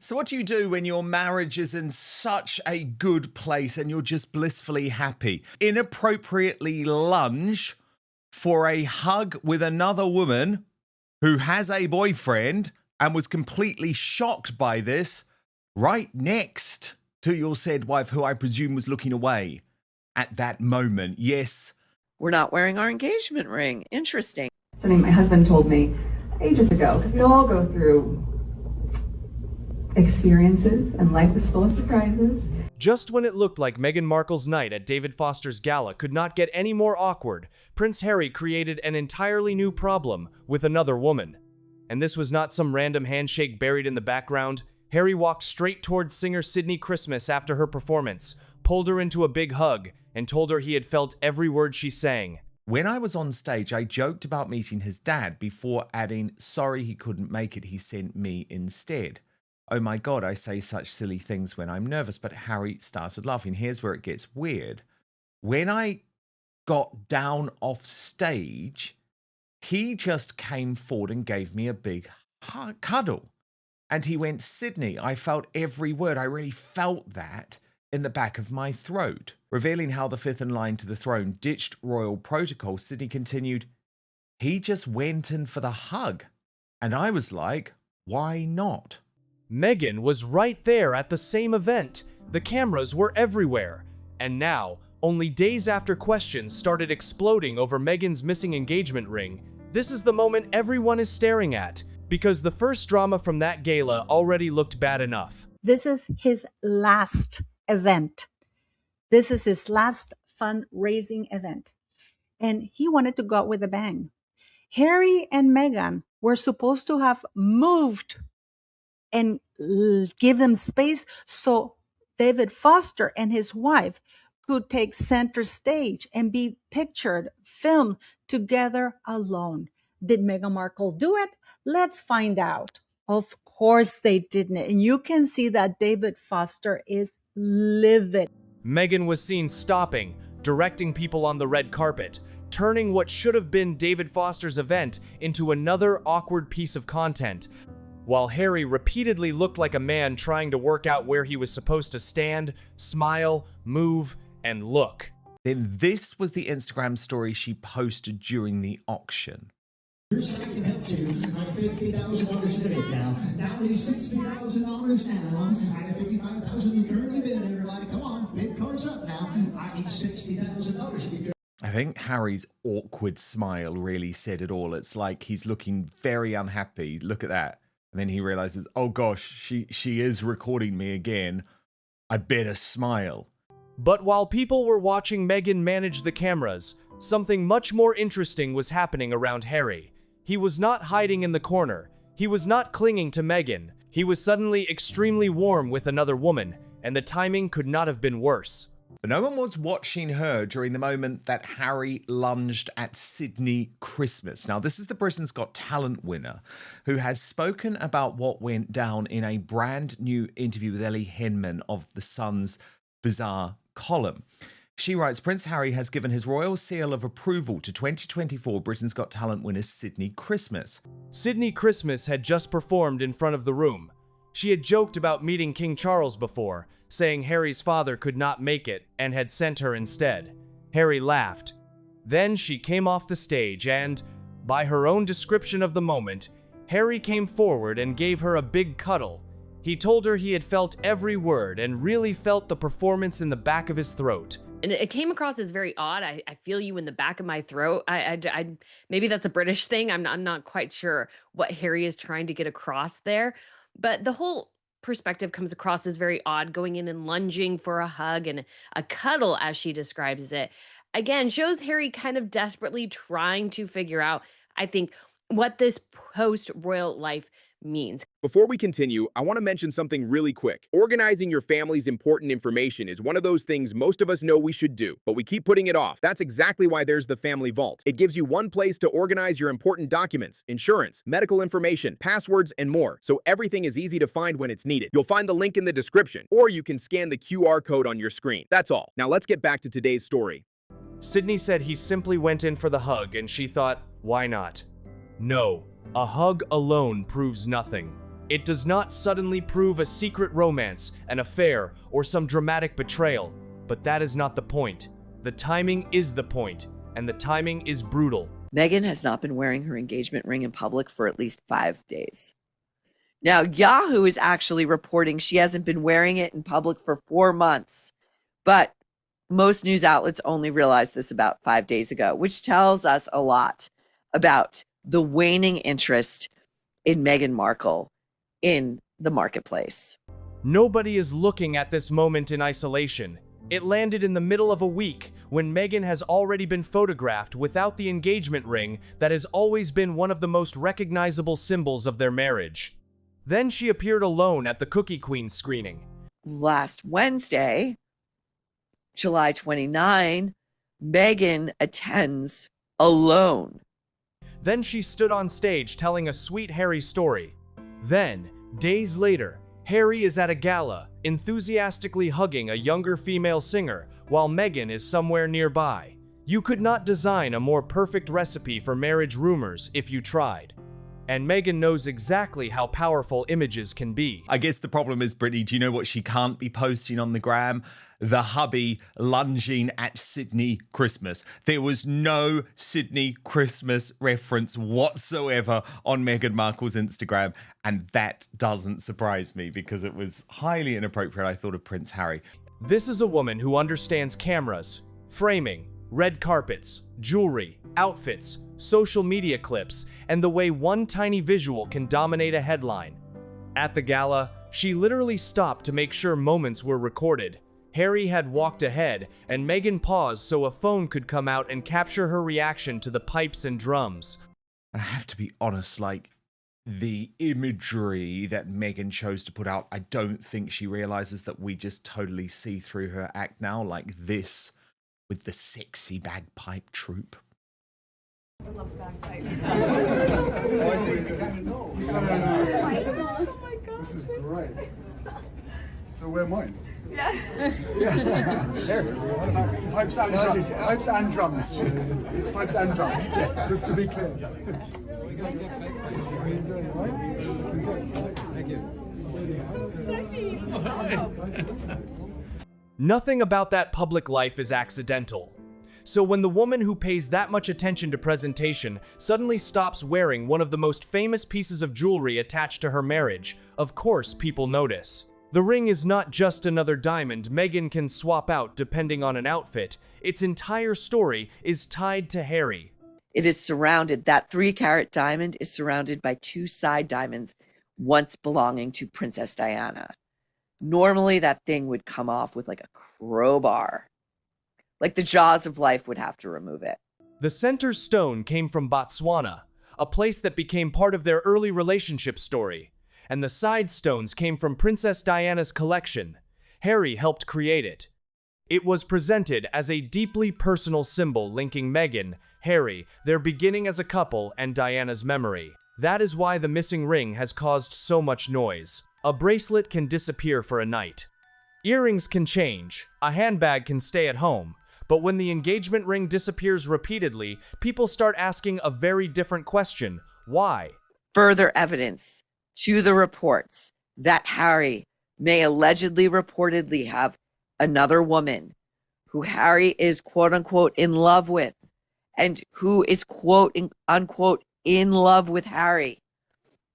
So what do you do when your marriage is in such a good place and you're just blissfully happy? Inappropriately lunge for a hug with another woman who has a boyfriend and was completely shocked by this right next to your said wife, who I presume was looking away at that moment. Yes. We're not wearing our engagement ring. Interesting. Something my husband told me ages ago, because we all go through experiences and life is full of surprises. Just when it looked like Meghan Markle's night at David Foster's gala could not get any more awkward, Prince Harry created an entirely new problem with another woman. And this was not some random handshake buried in the background. Harry walked straight towards singer Sydney Christmas after her performance, pulled her into a big hug, and told her he had felt every word she sang. When I was on stage, I joked about meeting his dad before adding, sorry he couldn't make it, he sent me instead. Oh my God, I say such silly things when I'm nervous, but Harry started laughing. Here's where it gets weird. When I got down off stage, he just came forward and gave me a big cuddle. And he went, Sydney, I felt every word. I really felt that in the back of my throat. Revealing how the fifth in line to the throne ditched royal protocol, Sydney continued, he just went in for the hug. And I was like, why not? Meghan was right there at the same event. The cameras were everywhere. And now, only days after questions started exploding over Meghan's missing engagement ring, this is the moment everyone is staring at, because the first drama from that gala already looked bad enough. This is his last event. This is his last fundraising event. And he wanted to go out with a bang. Harry and Meghan were supposed to have moved and give them space so David Foster and his wife could take center stage and be pictured, filmed together alone. Did Meghan Markle do it? Let's find out. Of course they didn't. And you can see that David Foster is livid. Meghan was seen stopping, directing people on the red carpet, turning what should have been David Foster's event into another awkward piece of content, while Harry repeatedly looked like a man trying to work out where he was supposed to stand, smile, move, and look. Then this was the Instagram story she posted during the auction. Here's how I can help you. I'm $50,000 to bid now. That is $60,000 now. And $55,000 you currently bid. Everybody, come on, bid cards up now. I need $60,000. I think Harry's awkward smile really said it all. It's like he's looking very unhappy. Look at that. And then he realizes, oh gosh, she is recording me again. I better smile. But while people were watching Meghan manage the cameras, something much more interesting was happening around Harry. He was not hiding in the corner. He was not clinging to Meghan. He was suddenly extremely warm with another woman, and the timing could not have been worse. But no one was watching her during the moment that Harry lunged at Sydney Christmas. Now, this is the Britain's Got Talent winner who has spoken about what went down in a brand new interview with Ellie Henman of The Sun's Bizarre column. She writes, Prince Harry has given his royal seal of approval to 2024 Britain's Got Talent winner Sydney Christmas. Sydney Christmas had just performed in front of the room. She had joked about meeting King Charles before, saying Harry's father could not make it and had sent her instead. Harry laughed. Then she came off the stage and, by her own description of the moment, Harry came forward and gave her a big cuddle. He told her he had felt every word and really felt the performance in the back of his throat. And it came across as very odd. I feel you in the back of my throat. Maybe that's a British thing. I'm not quite sure what Harry is trying to get across there. But the whole perspective comes across as very odd, going in and lunging for a hug and a cuddle, as she describes it. Again, shows Harry kind of desperately trying to figure out, I think, what this post-royal life means. Before we continue, I want to mention something really quick. Organizing your family's important information is one of those things most of us know we should do, but we keep putting it off. That's exactly why there's the Family Vault. It gives you one place to organize your important documents, insurance, medical information, passwords, and more, so everything is easy to find when it's needed. You'll find the link in the description, or you can scan the QR code on your screen. That's all. Now let's get back to today's story. Sydney said he simply went in for the hug, and she thought, why not? No, a hug alone proves nothing. It does not suddenly prove a secret romance, an affair, or some dramatic betrayal. But that is not the point. The timing is the point, and the timing is brutal. Meghan has not been wearing her engagement ring in public for at least 5 days. Now, Yahoo is actually reporting she hasn't been wearing it in public for 4 months. But most news outlets only realized this about 5 days ago, which tells us a lot about the waning interest in Meghan Markle in the marketplace. Nobody is looking at this moment in isolation. It landed in the middle of a week when Meghan has already been photographed without the engagement ring that has always been one of the most recognizable symbols of their marriage. Then she appeared alone at the Cookie Queen screening. Last Wednesday, July 29, Meghan attends alone. Then she stood on stage telling a sweet Harry story. Then, days later, Harry is at a gala, enthusiastically hugging a younger female singer, while Meghan is somewhere nearby. You could not design a more perfect recipe for marriage rumors if you tried. And Meghan knows exactly how powerful images can be. I guess the problem is, Brittany, do you know what she can't be posting on the gram? The hubby lunging at Sydney Christmas. There was no Sydney Christmas reference whatsoever on Meghan Markle's Instagram, and that doesn't surprise me because it was highly inappropriate. I thought of Prince Harry. This is a woman who understands cameras, framing, red carpets, jewelry, outfits, social media clips, and the way one tiny visual can dominate a headline. At the gala, she literally stopped to make sure moments were recorded. Harry had walked ahead, and Meghan paused so a phone could come out and capture her reaction to the pipes and drums. I have to be honest, like, the imagery that Meghan chose to put out, I don't think she realizes that we just totally see through her act now, like this, with the sexy bagpipe troupe. I love bagpipes. Oh my God. This is great. So we're mine. Yeah. What about pipes and drums? Pipes and drums. It's pipes and drums. Just to be clear. Nothing about that public life is accidental. So when the woman who pays that much attention to presentation suddenly stops wearing one of the most famous pieces of jewelry attached to her marriage, of course people notice. The ring is not just another diamond Meghan can swap out depending on an outfit. Its entire story is tied to Harry. It is surrounded, that 3-carat diamond is surrounded by 2 side diamonds once belonging to Princess Diana. Normally that thing would come off with like a crowbar. Like the jaws of life would have to remove it. The center stone came from Botswana, a place that became part of their early relationship story. And the side stones came from Princess Diana's collection. Harry helped create it. It was presented as a deeply personal symbol linking Meghan, Harry, their beginning as a couple, and Diana's memory. That is why the missing ring has caused so much noise. A bracelet can disappear for a night. Earrings can change. A handbag can stay at home. But when the engagement ring disappears repeatedly, people start asking a very different question. Why? Further evidence to the reports that Harry may allegedly reportedly have another woman who Harry is quote unquote in love with and who is quote unquote in love with Harry.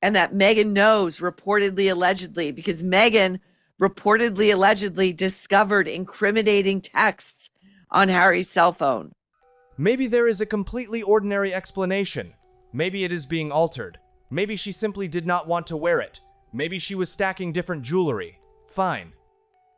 And that Meghan knows reportedly allegedly because Meghan reportedly allegedly discovered incriminating texts on Harry's cell phone. Maybe there is a completely ordinary explanation. Maybe it is being altered. Maybe she simply did not want to wear it. Maybe she was stacking different jewelry. Fine.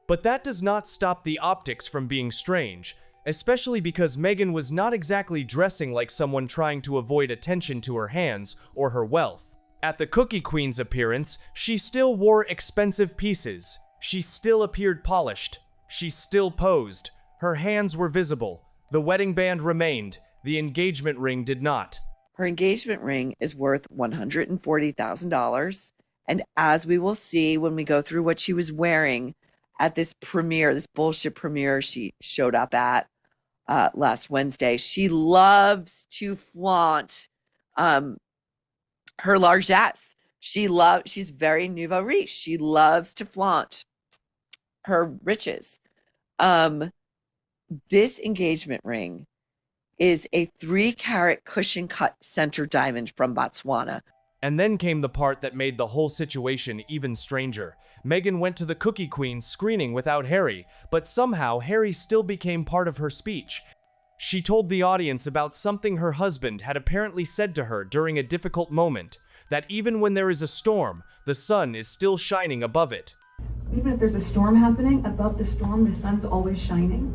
But that does not stop the optics from being strange, especially because Meghan was not exactly dressing like someone trying to avoid attention to her hands or her wealth. At the Cookie Queen's appearance, she still wore expensive pieces. She still appeared polished. She still posed. Her hands were visible. The wedding band remained. The engagement ring did not. Her engagement ring is worth $140,000. And as we will see when we go through what she was wearing at this premiere, this bullshit premiere she showed up at last Wednesday, she loves to flaunt her largesse. She's very nouveau riche. She loves to flaunt her riches. This engagement ring is a 3-carat cushion cut center diamond from Botswana. And then came the part that made the whole situation even stranger. Meghan went to the Cookie Queen screening without Harry, but somehow Harry still became part of her speech. She told the audience about something her husband had apparently said to her during a difficult moment, that even when there is a storm, the sun is still shining above it. Even if there's a storm happening, above the storm, the sun's always shining.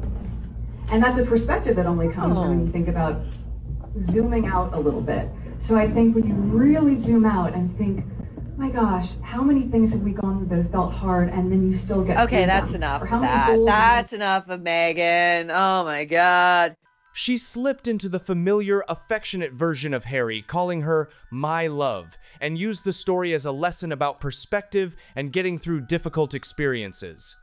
And that's a perspective that only comes when you think about zooming out a little bit. So I think when you really zoom out and think, my gosh, how many things have we gone through that have felt hard, and then you still get okay, that's enough of that. That's enough of Meghan. Oh my God. She slipped into the familiar, affectionate version of Harry, calling her my love, and used the story as a lesson about perspective and getting through difficult experiences.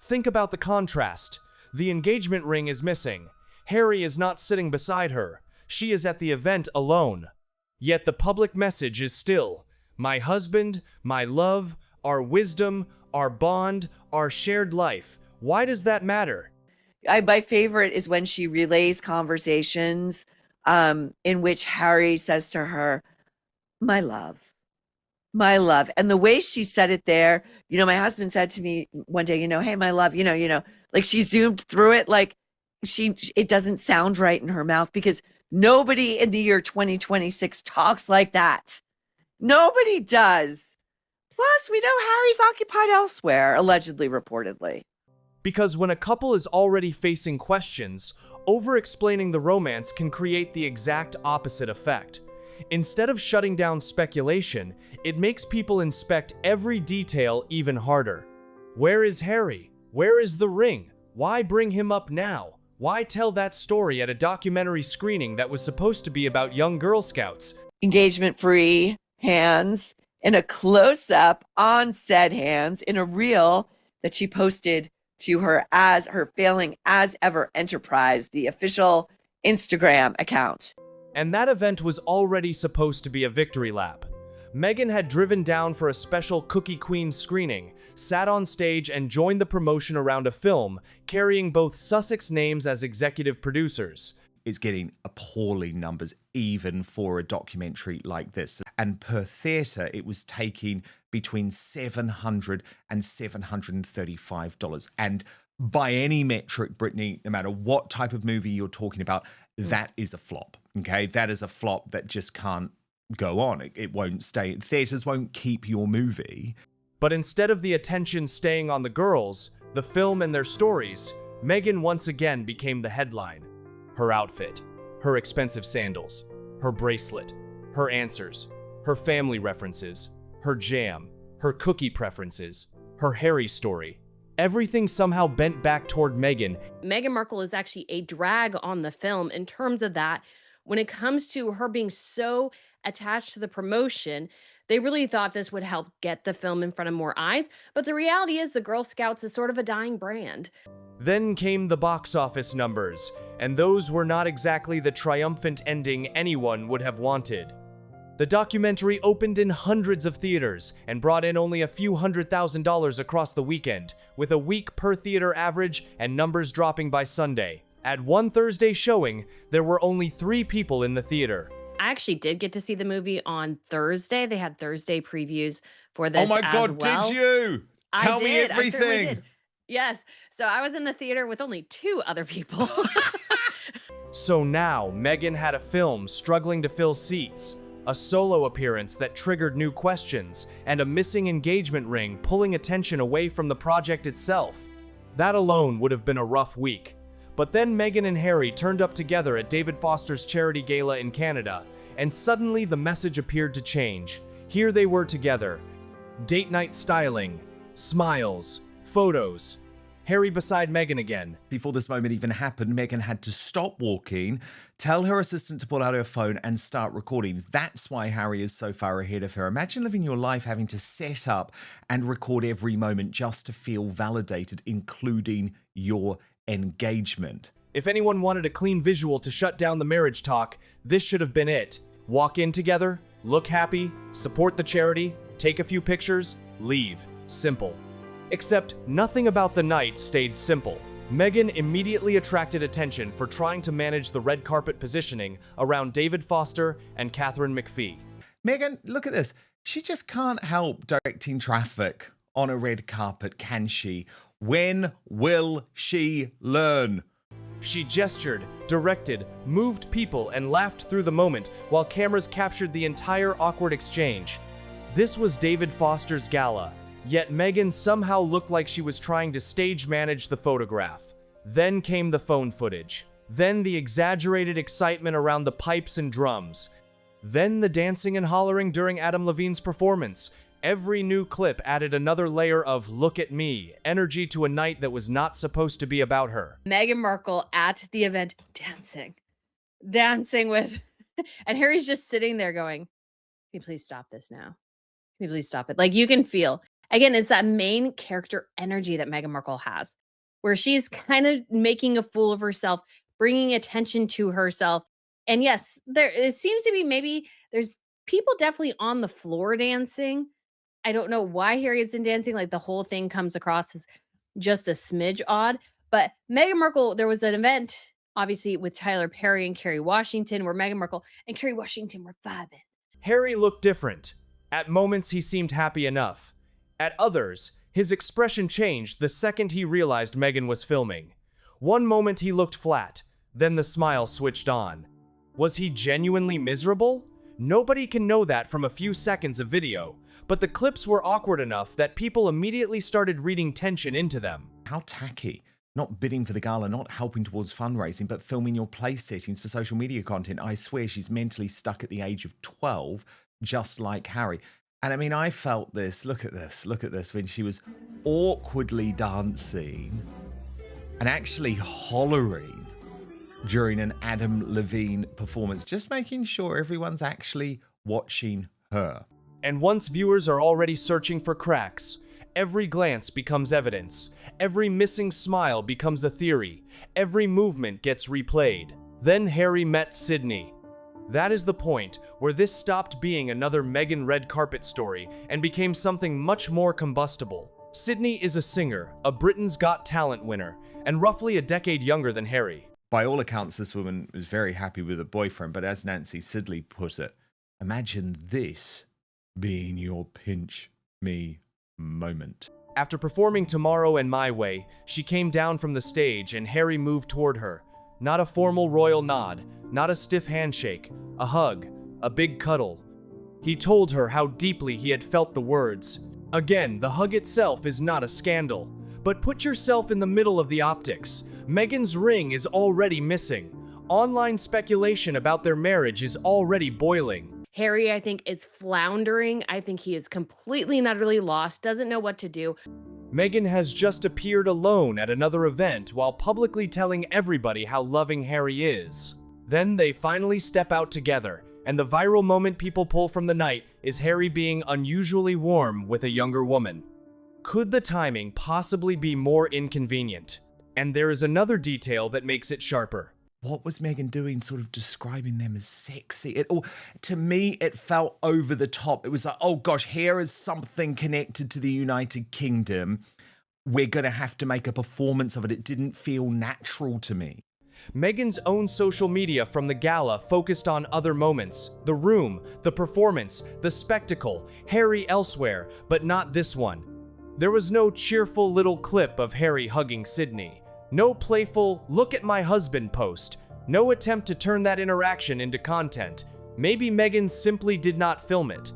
Think about the contrast. The engagement ring is missing. Harry is not sitting beside her. She is at the event alone. Yet the public message is still, my husband, my love, our wisdom, our bond, our shared life. Why does that matter? My favorite is when she relays conversations in which Harry says to her, my love, my love. And the way she said it there, my husband said to me one day, hey, my love, like she zoomed through it, like it doesn't sound right in her mouth, because nobody in the year 2026 talks like that. Nobody does. Plus, we know Harry's occupied elsewhere, allegedly, reportedly. Because when a couple is already facing questions, over-explaining the romance can create the exact opposite effect. Instead of shutting down speculation, it makes people inspect every detail even harder. Where is Harry? Where is the ring? Why bring him up now? Why tell that story at a documentary screening that was supposed to be about young Girl Scouts? Engagement-free hands in a close-up on said hands in a reel that she posted to her as her failing as ever enterprise, the official Instagram account. And that event was already supposed to be a victory lap. Meghan had driven down for a special Cookie Queen screening, sat on stage and joined the promotion around a film, carrying both Sussex names as executive producers. It's getting appalling numbers even for a documentary like this. And per theatre, it was taking between $700 and $735. And by any metric, Brittany, no matter what type of movie you're talking about, that is a flop. Okay, that is a flop that just can't go on. It won't stay. Theatres won't keep your movie. But instead of the attention staying on the girls, the film and their stories, Meghan once again became the headline. Her outfit, her expensive sandals, her bracelet, her answers, her family references, her jam, her cookie preferences, her Harry story. Everything somehow bent back toward Meghan. Meghan Markle is actually a drag on the film in terms of that. When it comes to her being so attached to the promotion, they really thought this would help get the film in front of more eyes. But the reality is the Girl Scouts is sort of a dying brand. Then came the box office numbers, and those were not exactly the triumphant ending anyone would have wanted. The documentary opened in hundreds of theaters and brought in only a few $100,000 across the weekend, with a week per theater average and numbers dropping by Sunday. At one Thursday showing, there were only 3 people in the theater. I actually did get to see the movie on Thursday. They had Thursday previews for this. Oh my God, well. did you? Tell me everything. I certainly did. Yes. So I was in the theater with only 2 other people. So now, Meghan had a film struggling to fill seats, a solo appearance that triggered new questions, and a missing engagement ring pulling attention away from the project itself. That alone would have been a rough week. But then Meghan and Harry turned up together at David Foster's charity gala in Canada, and suddenly the message appeared to change. Here they were together. Date night styling, smiles, photos. Harry beside Meghan again. Before this moment even happened, Meghan had to stop walking, tell her assistant to pull out her phone and start recording. That's why Harry is so far ahead of her. Imagine living your life having to set up and record every moment just to feel validated, including your engagement. If anyone wanted a clean visual to shut down the marriage talk, this should have been it. Walk in together, look happy, support the charity, Take a few pictures, leave. Simple. Except nothing about the night stayed simple. Meghan immediately attracted attention for trying to manage the red carpet positioning around David Foster and Catherine McPhee. Meghan, look at this. She just can't help directing traffic on a red carpet, can she? When will she learn? She gestured, directed, moved people, and laughed through the moment while cameras captured the entire awkward exchange. This was David Foster's gala, yet Meghan somehow looked like she was trying to stage manage the photograph. Then came the phone footage. Then the exaggerated excitement around the pipes and drums. Then the dancing and hollering during Adam Levine's performance. Every new clip added another layer of "look at me" energy to a night that was not supposed to be about her. Meghan Markle at the event dancing with, and Harry's just sitting there going, "Can you please stop this now? Can you please stop it?" Like, you can feel, again, it's that main character energy that Meghan Markle has, where she's kind of making a fool of herself, bringing attention to herself. And yes, it seems to be, maybe there's people definitely on the floor dancing. I don't know why Harry isn't dancing. Like, the whole thing comes across as just a smidge odd. But Meghan Markle, there was an event, obviously, with Tyler Perry and Kerry Washington, where Meghan Markle and Kerry Washington were vibing. Harry looked different. At moments, he seemed happy enough. At others, his expression changed the second he realized Meghan was filming. One moment he looked flat, then the smile switched on. Was he genuinely miserable? Nobody can know that from a few seconds of video, but the clips were awkward enough that people immediately started reading tension into them. How tacky. Not bidding for the gala, not helping towards fundraising, but filming your place settings for social media content. I swear she's mentally stuck at the age of 12, just like Harry. And I mean, I felt this. Look at this. Look at this. When she was awkwardly dancing and actually hollering during an Adam Levine performance, just making sure everyone's actually watching her. And once viewers are already searching for cracks, every glance becomes evidence. Every missing smile becomes a theory. Every movement gets replayed. Then Harry met Sydney. That is the point where this stopped being another Meghan red carpet story and became something much more combustible. Sydney is a singer, a Britain's Got Talent winner, and roughly a decade younger than Harry. By all accounts, this woman was very happy with her boyfriend, but as Nancy Sidley put it, imagine this being your pinch me moment. After performing Tomorrow and My Way, she came down from the stage and Harry moved toward her. Not a formal royal nod, not a stiff handshake, a hug, a big cuddle. He told her how deeply he had felt the words. Again, the hug itself is not a scandal, but put yourself in the middle of the optics. Meghan's ring is already missing. Online speculation about their marriage is already boiling. Harry, I think, is floundering. I think he is completely and utterly lost, doesn't know what to do. Meghan has just appeared alone at another event while publicly telling everybody how loving Harry is. Then they finally step out together, and the viral moment people pull from the night is Harry being unusually warm with a younger woman. Could the timing possibly be more inconvenient? And there is another detail that makes it sharper. What was Meghan doing, sort of describing them as sexy? To me, it felt over the top. It was like, oh gosh, here is something connected to the United Kingdom. We're going to have to make a performance of it. It didn't feel natural to me. Meghan's own social media from the gala focused on other moments. The room, the performance, the spectacle, Harry elsewhere, but not this one. There was no cheerful little clip of Harry hugging Sydney. No playful, "look at my husband" post. No attempt to turn that interaction into content. Maybe Meghan simply did not film it.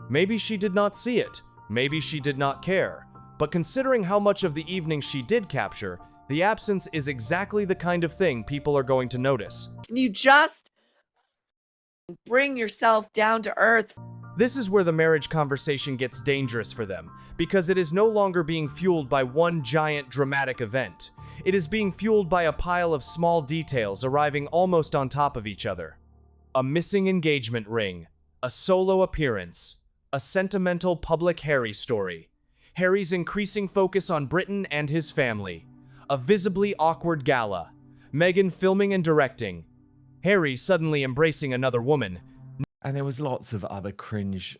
Maybe she did not see it. Maybe she did not care. But considering how much of the evening she did capture, the absence is exactly the kind of thing people are going to notice. Can you just bring yourself down to earth? This is where the marriage conversation gets dangerous for them, because it is no longer being fueled by one giant dramatic event. It is being fueled by a pile of small details arriving almost on top of each other. A missing engagement ring, a solo appearance, a sentimental public Harry story, Harry's increasing focus on Britain and his family, a visibly awkward gala, Meghan filming and directing, Harry suddenly embracing another woman. And there was lots of other cringe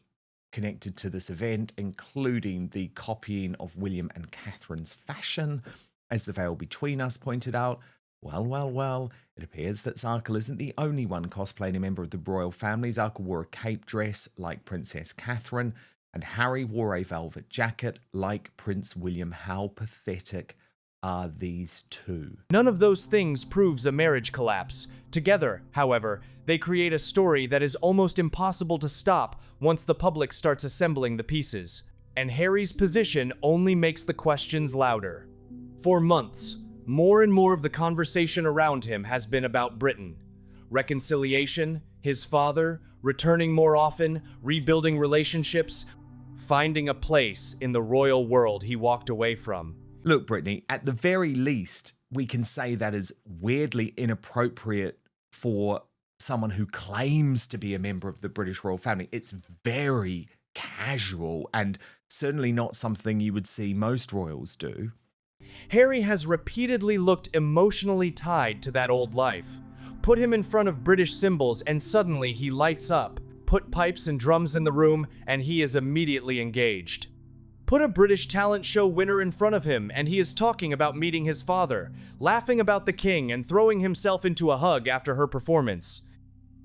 connected to this event, including the copying of William and Catherine's fashion, as the veil between us pointed out. Well, it appears that Markle isn't the only one cosplaying a member of the royal family. Markle wore a cape dress like Princess Catherine, and Harry wore a velvet jacket like Prince William. How pathetic are these two? None of those things proves a marriage collapse. Together, however, they create a story that is almost impossible to stop once the public starts assembling the pieces. And Harry's position only makes the questions louder. For months, more and more of the conversation around him has been about Britain. Reconciliation, his father, returning more often, rebuilding relationships, finding a place in the royal world he walked away from. Look, Brittany, at the very least, we can say that is weirdly inappropriate for someone who claims to be a member of the British royal family. It's very casual and certainly not something you would see most royals do. Harry has repeatedly looked emotionally tied to that old life. Put him in front of British symbols and suddenly he lights up. Put pipes and drums in the room and he is immediately engaged. Put a British talent show winner in front of him and he is talking about meeting his father, laughing about the king and throwing himself into a hug after her performance.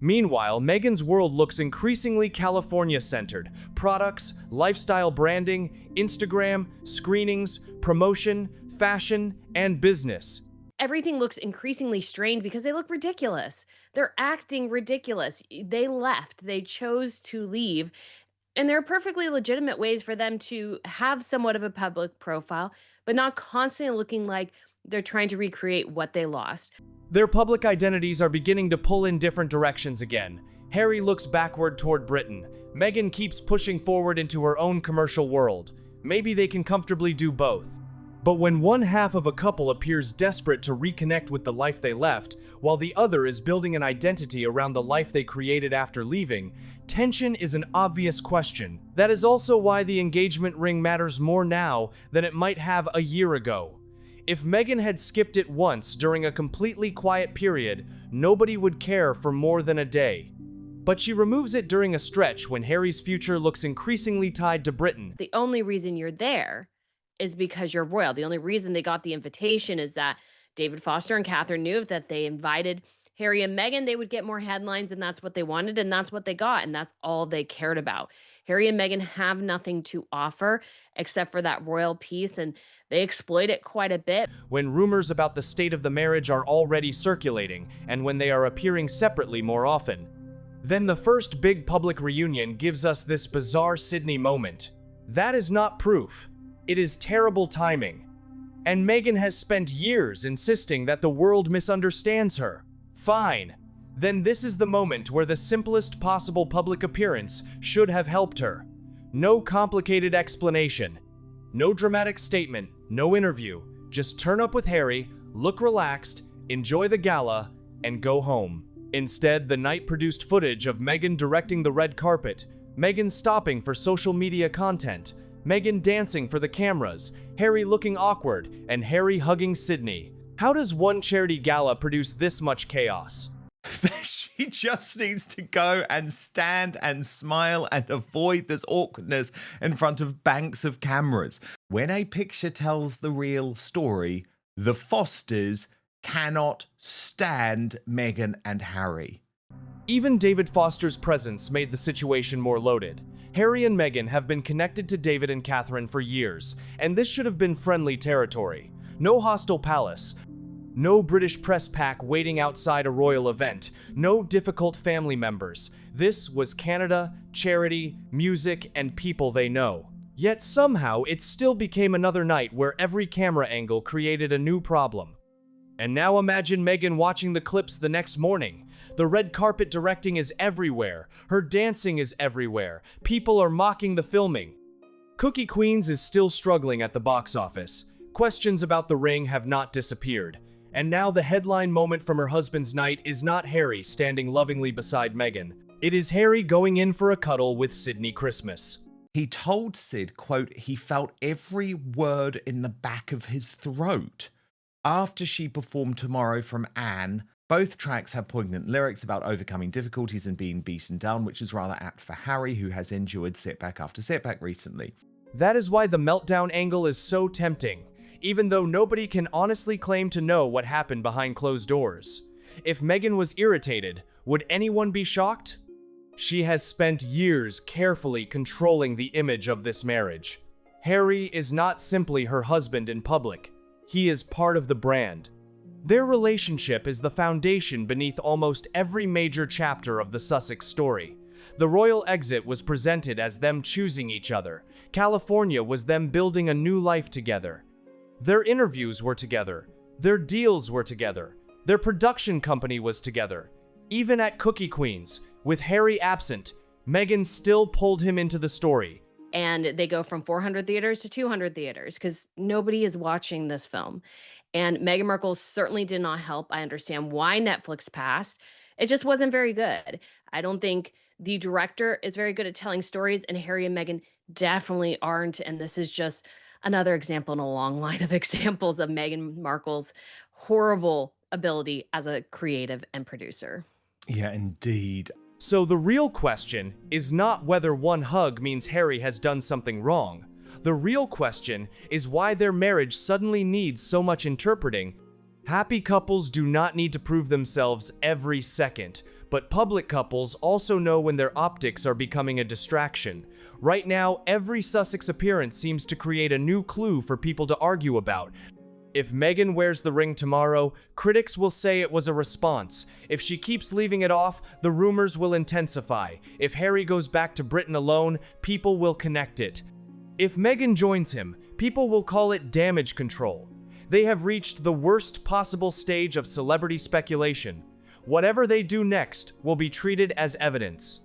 Meanwhile, Meghan's world looks increasingly California-centered. Products, lifestyle branding, Instagram, screenings, promotion, fashion, and business. Everything looks increasingly strained because they look ridiculous. They're acting ridiculous. They left. They chose to leave. And there are perfectly legitimate ways for them to have somewhat of a public profile, but not constantly looking like they're trying to recreate what they lost. Their public identities are beginning to pull in different directions again. Harry looks backward toward Britain. Meghan keeps pushing forward into her own commercial world. Maybe they can comfortably do both. But when one half of a couple appears desperate to reconnect with the life they left, while the other is building an identity around the life they created after leaving, tension is an obvious question. That is also why the engagement ring matters more now than it might have a year ago. If Meghan had skipped it once during a completely quiet period, nobody would care for more than a day. But she removes it during a stretch when Harry's future looks increasingly tied to Britain. The only reason you're there is because you're royal. The only reason they got the invitation is that David Foster and Catherine knew if that they invited Harry and Meghan, they would get more headlines, and that's what they wanted, and that's what they got, and that's all they cared about. Harry and Meghan have nothing to offer except for that royal piece, and they exploit it quite a bit. When rumors about the state of the marriage are already circulating, and when they are appearing separately more often. Then the first big public reunion gives us this bizarre Sydney moment. That is not proof. It is terrible timing. And Meghan has spent years insisting that the world misunderstands her. Fine. Then this is the moment where the simplest possible public appearance should have helped her. No complicated explanation. No dramatic statement. No interview. Just turn up with Harry, look relaxed, enjoy the gala, and go home. Instead, the night produced footage of Meghan directing the red carpet, Meghan stopping for social media content, Meghan dancing for the cameras, Harry looking awkward, and Harry hugging Sydney. How does one charity gala produce this much chaos? She just needs to go and stand and smile and avoid this awkwardness in front of banks of cameras. When a picture tells the real story, the Fosters cannot stand Meghan and Harry. Even David Foster's presence made the situation more loaded. Harry and Meghan have been connected to David and Catherine for years, and this should have been friendly territory. No hostile palace, no British press pack waiting outside a royal event, no difficult family members. This was Canada, charity, music, and people they know. Yet somehow it still became another night where every camera angle created a new problem. And now imagine Meghan watching the clips the next morning. The red carpet directing is everywhere. Her dancing is everywhere. People are mocking the filming. Cookie Queens is still struggling at the box office. Questions about the ring have not disappeared. And now the headline moment from her husband's night is not Harry standing lovingly beside Meghan. It is Harry going in for a cuddle with Sydney Christmas. He told Sid, quote, he felt every word in the back of his throat. After she performed Tomorrow from Anne, Both tracks have poignant lyrics about overcoming difficulties and being beaten down, which is rather apt for Harry, who has endured setback after setback recently. That is why the meltdown angle is so tempting, even though nobody can honestly claim to know what happened behind closed doors. If Meghan was irritated, would anyone be shocked? She has spent years carefully controlling the image of this marriage. Harry is not simply her husband in public, he is part of the brand. Their relationship is the foundation beneath almost every major chapter of the Sussex story. The royal exit was presented as them choosing each other. California was them building a new life together. Their interviews were together. Their deals were together. Their production company was together. Even at Cookie Queens, with Harry absent, Meghan still pulled him into the story. And they go from 400 theaters to 200 theaters because nobody is watching this film. And Meghan Markle certainly did not help. I understand why Netflix passed. It just wasn't very good. I don't think the director is very good at telling stories, and Harry and Meghan definitely aren't. And this is just another example in a long line of examples of Meghan Markle's horrible ability as a creative and producer. Yeah, indeed. So the real question is not whether one hug means Harry has done something wrong. The real question is why their marriage suddenly needs so much interpreting. Happy couples do not need to prove themselves every second, but public couples also know when their optics are becoming a distraction. Right now, every Sussex appearance seems to create a new clue for people to argue about. If Meghan wears the ring tomorrow, critics will say it was a response. If she keeps leaving it off, the rumors will intensify. If Harry goes back to Britain alone, people will connect it. If Meghan joins him, people will call it damage control. They have reached the worst possible stage of celebrity speculation. Whatever they do next will be treated as evidence.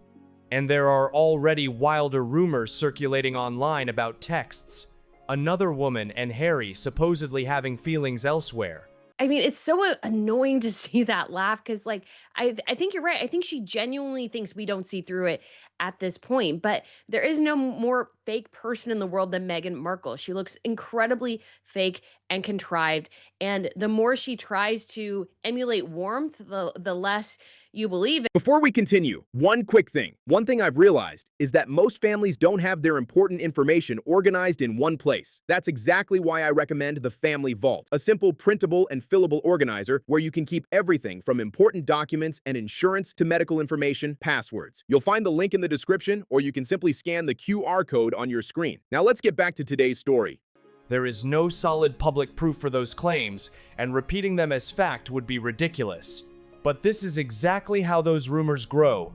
And there are already wilder rumors circulating online about texts. Another woman and Harry supposedly having feelings elsewhere. I mean, it's so annoying to see that laugh because, like, I think you're right. I think she genuinely thinks we don't see through it at this point. But there is no more fake person in the world than Meghan Markle. She looks incredibly fake and contrived. And the more she tries to emulate warmth, the less you believe it. Before we continue, one quick thing. One thing I've realized is that most families don't have their important information organized in one place. That's exactly why I recommend the Family Vault, a simple printable and fillable organizer where you can keep everything from important documents and insurance to medical information, passwords. You'll find the link in the description, or you can simply scan the QR code on your screen. Now let's get back to today's story. There is no solid public proof for those claims, and repeating them as fact would be ridiculous. But this is exactly how those rumors grow.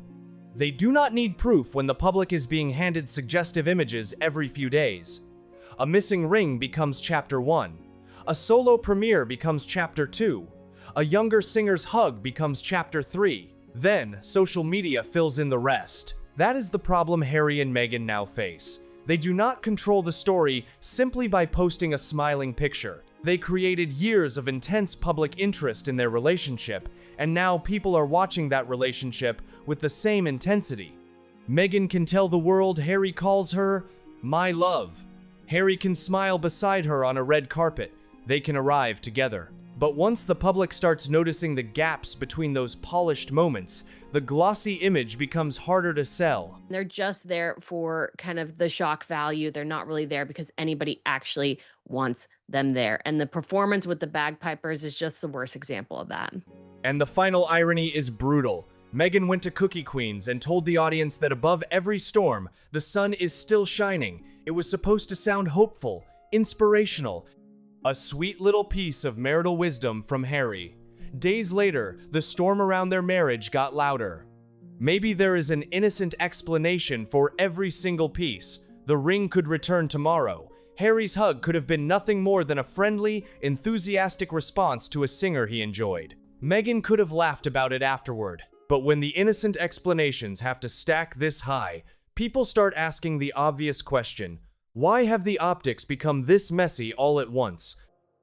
They do not need proof when the public is being handed suggestive images every few days. A missing ring becomes chapter 1. A solo premiere becomes chapter 2. A younger singer's hug becomes chapter 3. Then, social media fills in the rest. That is the problem Harry and Meghan now face. They do not control the story simply by posting a smiling picture. They created years of intense public interest in their relationship, and now people are watching that relationship with the same intensity. Meghan can tell the world Harry calls her my love. Harry can smile beside her on a red carpet. They can arrive together. But once the public starts noticing the gaps between those polished moments, the glossy image becomes harder to sell. They're just there for kind of the shock value. They're not really there because anybody actually wants them there. And the performance with the bagpipers is just the worst example of that. And the final irony is brutal. Meghan went to Cookie Queens and told the audience that above every storm, the sun is still shining. It was supposed to sound hopeful, inspirational, a sweet little piece of marital wisdom from Harry. Days later, the storm around their marriage got louder. Maybe there is an innocent explanation for every single piece. The ring could return tomorrow. Harry's hug could have been nothing more than a friendly, enthusiastic response to a singer he enjoyed. Meghan could have laughed about it afterward. But when the innocent explanations have to stack this high, people start asking the obvious question: why have the optics become this messy all at once?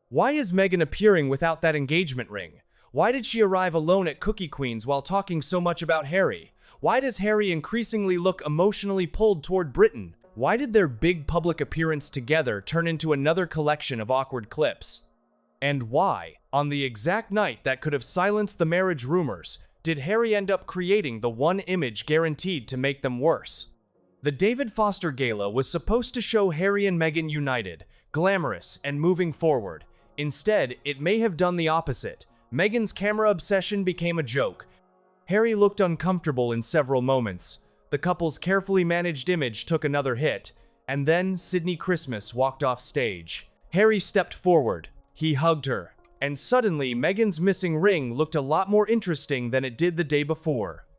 Why is Meghan appearing without that engagement ring? Why did she arrive alone at Cookie Queens while talking so much about Harry? Why does Harry increasingly look emotionally pulled toward Britain? Why did their big public appearance together turn into another collection of awkward clips? And why, on the exact night that could have silenced the marriage rumors, did Harry end up creating the one image guaranteed to make them worse? The David Foster Gala was supposed to show Harry and Meghan united, glamorous, and moving forward. Instead, it may have done the opposite. Meghan's camera obsession became a joke. Harry looked uncomfortable in several moments. The couple's carefully managed image took another hit, and then Sydney Christmas walked off stage. Harry stepped forward. He hugged her, and suddenly Meghan's missing ring looked a lot more interesting than it did the day before.